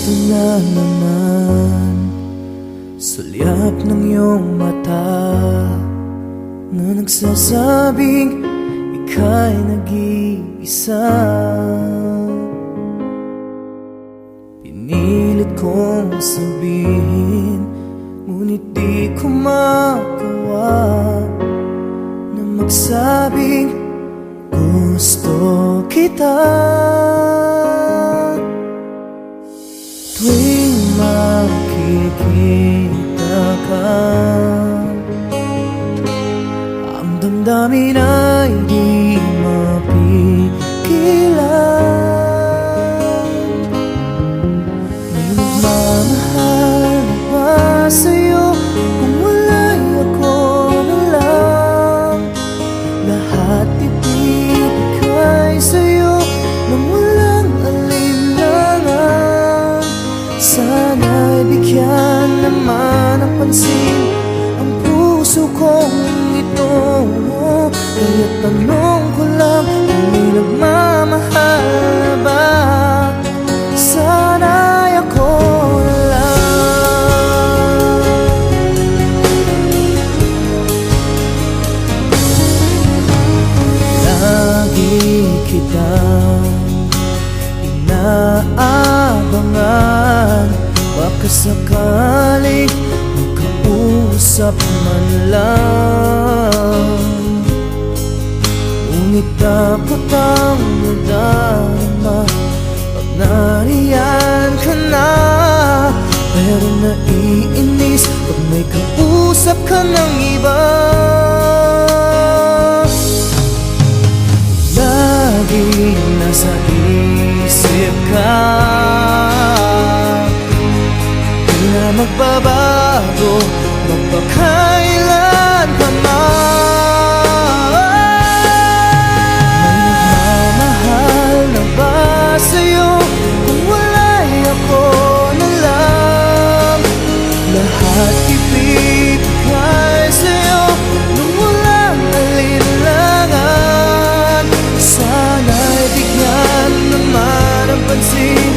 Ito na naman, sulyap ng iyong mata na nagsasabing ika'y nag-iisa. Pinilit kong sabihin, ngunit di ko magawa na magsabing gusto kita. Tuwing makikita ka, ang damdamin ay di mapigilan. May nagmamahal na ba sa'yo kung wala'y ako na lang? Lahat ibibigay sa'yo nang walang alinlangan. Sana'y bigyan naman ng pansin ang puso kong ito. Kaya tanong ko lang kung may nagmamahal na ba? Sana'y ako na lang. Lagi kitang inaabangan, baka sakaling makausap man lang. Ngunit dapat ang nadama pag nariyan ka na. Pero naiinis pag may kausap ka ng iba. Lagi nasa isip ka, di na magbabago magpakailan pa man. May nagmamahal na ba sa'yo kung wala'y ako na lang? Lahat ibibigay sa'yo nung walang alinlangan. Sana'y bigyan naman ng pansin